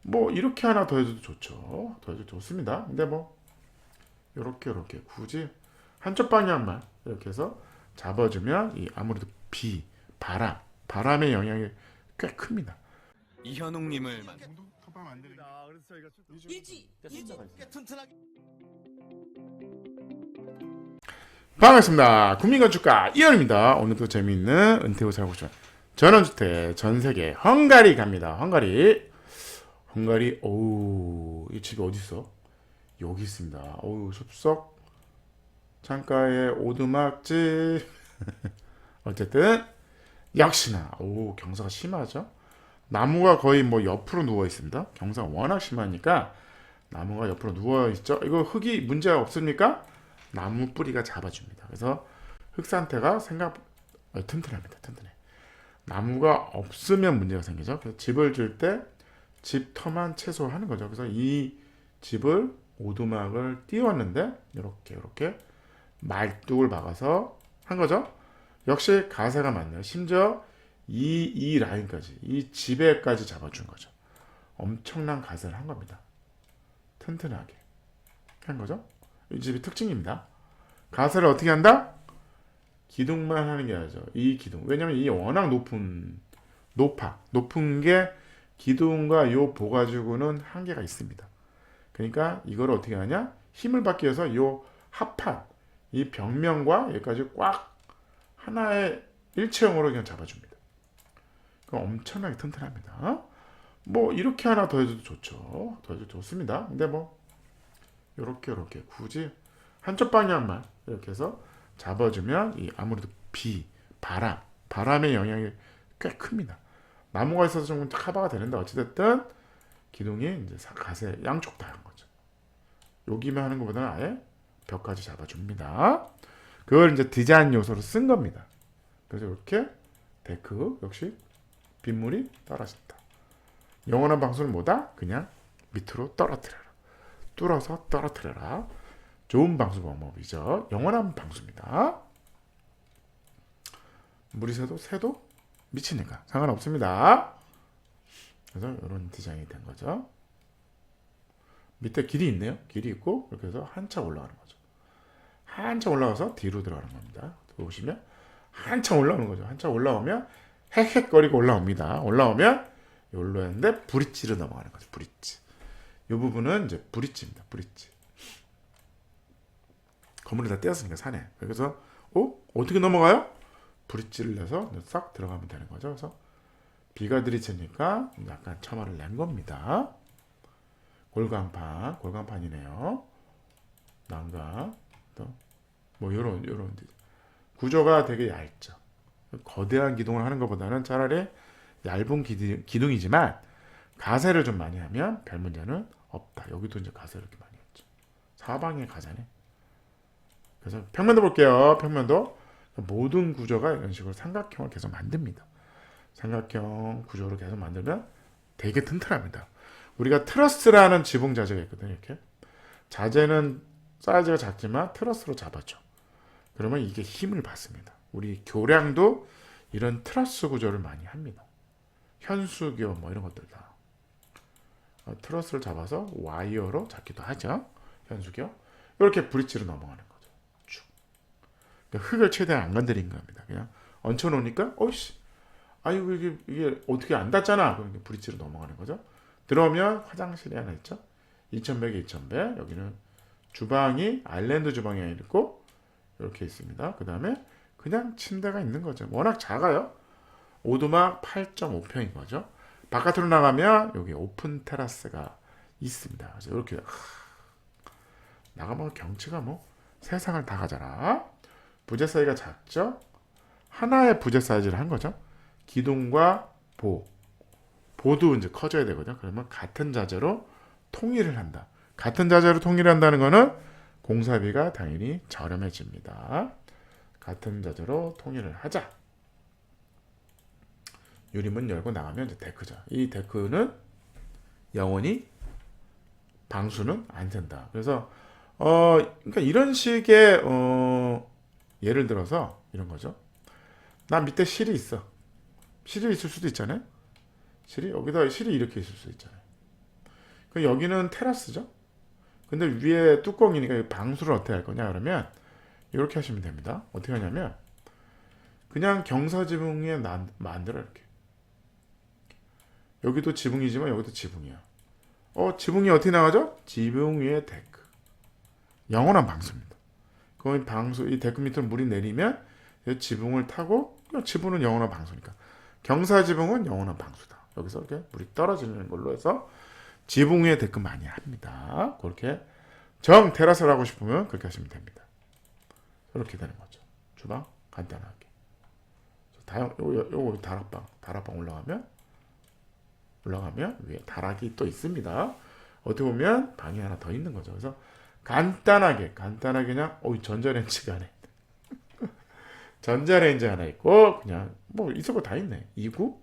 뭐 이렇게 하나 더해줘도 좋죠. 더해도 좋습니다. 근데 뭐 요렇게 굳이 한쪽 방향만 이렇게 해서 잡아주면 이 아무래도 바람의 영향이 꽤 큽니다. 이현웅님을 반갑습니다. 국민건축가 이현입니다. 오늘도 재미있는 은퇴 후 살고 싶은 전원주택 전세계 헝가리 갑니다. 헝가리, 이 집이 어디 있어? 여기 있습니다. 숲속 창가에 오두막집. 어쨌든 역시나 경사가 심하죠. 나무가 거의 뭐 옆으로 누워 있습니다. 경사가 워낙 심하니까 나무가 옆으로 누워 있죠. 이거 흙이 문제가 없습니까? 나무 뿌리가 잡아줍니다. 그래서 흙 상태가 튼튼합니다. 튼튼해. 나무가 없으면 문제가 생기죠. 그래서 집을 줄 때 집 터만 최소화하는 거죠. 그래서 이 집을 오두막을 띄웠는데 이렇게 말뚝을 박아서 한 거죠. 역시 가세가 맞네요. 심지어 이 라인까지, 이 집에까지 잡아준 거죠. 엄청난 가세를 한 겁니다. 튼튼하게 한 거죠. 이 집이 특징입니다. 가세를 어떻게 한다? 기둥만 하는 게 아니죠. 이 기둥. 왜냐면 이 워낙 높은 게 기둥과 요 보 가지고는 한계가 있습니다. 그러니까 이걸 어떻게 하냐? 힘을 받기 위해서 요 합판, 이 벽면과 여기까지 꽉 하나의 일체형으로 그냥 잡아줍니다. 그럼 엄청나게 튼튼합니다. 뭐 이렇게 하나 더해줘도 좋죠. 더해줘도 좋습니다. 근데 뭐 요렇게 굳이 한쪽 방향만 이렇게 해서 잡아주면 이 아무래도 바람의 영향이 꽤 큽니다. 나무가 있어서 좀 커버가 되는데 어찌됐든 기둥이 이제 가세 양쪽 다 한 거죠. 여기만 하는 것보다는 아예 벽까지 잡아줍니다. 그걸 이제 디자인 요소로 쓴 겁니다. 그래서 이렇게 데크 역시 빗물이 떨어진다. 영원한 방수는 뭐다? 그냥 밑으로 떨어뜨려라. 뚫어서 떨어뜨려라. 좋은 방수 방법이죠. 영원한 방수입니다. 물이 새도 미치니까 상관없습니다. 그래서 이런 디자인이 된 거죠. 밑에 길이 있네요. 길이 있고 이렇게 해서 한참 올라가는 거죠. 한참 올라가서 뒤로 들어가는 겁니다. 보시면 한참 올라오는 거죠. 한참 올라오면 헥헥거리고 올라옵니다. 올라오면 여기로 했는데 브릿지로 넘어가는 거죠. 브릿지. 이 부분은 이제 브릿지입니다. 브릿지. 건물을 다 떼었으니까 산에. 그래서 어떻게 넘어가요? 브릿지를 내서 싹 들어가면 되는 거죠. 그래서 비가 들이치니까 약간 처마를 낸 겁니다. 골간판이네요. 난간, 뭐 요런 구조가 되게 얇죠. 거대한 기둥을 하는 것보다는 차라리 얇은 기둥이지만 가세를 좀 많이 하면 별 문제는 없다. 여기도 이제 가세를 이렇게 많이 했죠. 사방에 가자네. 그래서 평면도 볼게요. 평면도 모든 구조가 이런 식으로 삼각형을 계속 만듭니다. 삼각형 구조로 계속 만들면 되게 튼튼합니다. 우리가 트러스라는 지붕 자재가 있거든요. 이렇게 자재는 사이즈가 작지만 트러스로 잡아줘. 그러면 이게 힘을 받습니다. 우리 교량도 이런 트러스 구조를 많이 합니다. 현수교 뭐 이런 것들 다 트러스를 잡아서 와이어로 잡기도 하죠. 현수교. 이렇게 브릿지로 넘어가는 거죠. 쭉. 그러니까 흙을 최대한 안 건드린 겁니다. 그냥 얹혀놓으니까 아이고 이게 어떻게 안 닿잖아. 그러니까 브릿지로 넘어가는 거죠. 들어오면 화장실이 하나 있죠. 2100에 2100. 여기는 주방이 아일랜드 주방이 있고 이렇게 있습니다. 그 다음에 그냥 침대가 있는 거죠. 워낙 작아요. 오두막 8.5평인 거죠. 바깥으로 나가면 여기 오픈 테라스가 있습니다. 그래서 이렇게 나가면 경치가 뭐 세상을 다 가잖아. 부재 사이즈가 작죠. 하나의 부재 사이즈를 한 거죠. 기둥과 보도 이제 커져야 되거든요. 그러면 같은 자재로 통일을 한다. 같은 자재로 통일한다는 거는 공사비가 당연히 저렴해집니다. 같은 자재로 통일을 하자. 유리문 열고 나가면 이제 데크죠. 이 데크는 영원히 방수는 안 된다. 그래서 그러니까 이런 식의 예를 들어서 이런 거죠. 나 밑에 실이 있어. 실이 있을 수도 있잖아요. 실이 여기다 실이 이렇게 있을 수 있잖아요. 그 여기는 테라스죠. 근데 위에 뚜껑이니까 이 방수를 어떻게 할 거냐 그러면 이렇게 하시면 됩니다. 어떻게 하냐면 그냥 경사지붕 위에 만들어 이렇게. 여기도 지붕이지만 여기도 지붕이야. 지붕이 어떻게 나가죠? 지붕 위에 데크. 영원한 방수입니다. 그럼 방수 이 데크 밑으로 물이 내리면 이 지붕을 타고 지붕은 영원한 방수니까 경사지붕은 영원한 방수다. 여기서 이렇게 물이 떨어지는 걸로 해서 지붕 위에 데크 많이 합니다. 그렇게 정 테라스를 하고 싶으면 그렇게 하시면 됩니다. 이렇게 되는 거죠. 주방 간단하게. 요거 다락방 올라가면 위에 다락이 또 있습니다. 어떻게 보면 방이 하나 더 있는 거죠. 그래서 간단하게 그냥 전자레인지가 하나 있네. 전자레인지 하나 있고 그냥 뭐 있을 거 다 있네. 2구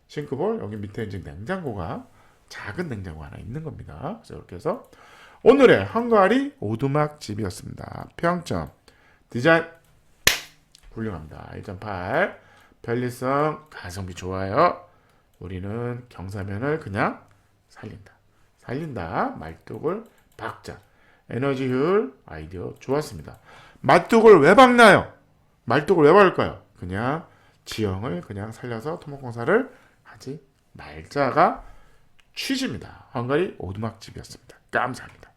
싱크볼 여기 밑에 이제 냉장고가 작은 냉장고 하나 있는 겁니다. 그래서 이렇게 해서 오늘의 헝가리 오두막 집이었습니다. 평점 디자인 훌륭합니다. 1.8 편리성 가성비 좋아요. 우리는 경사면을 그냥 살린다. 말뚝을 박자. 에너지 효율 아이디어 좋았습니다. 말뚝을 왜 박나요? 말뚝을 왜 박을까요? 그냥 지형을 그냥 살려서 토목공사를 하지 말자가 취지입니다. 헝가리 오두막집이었습니다. 감사합니다.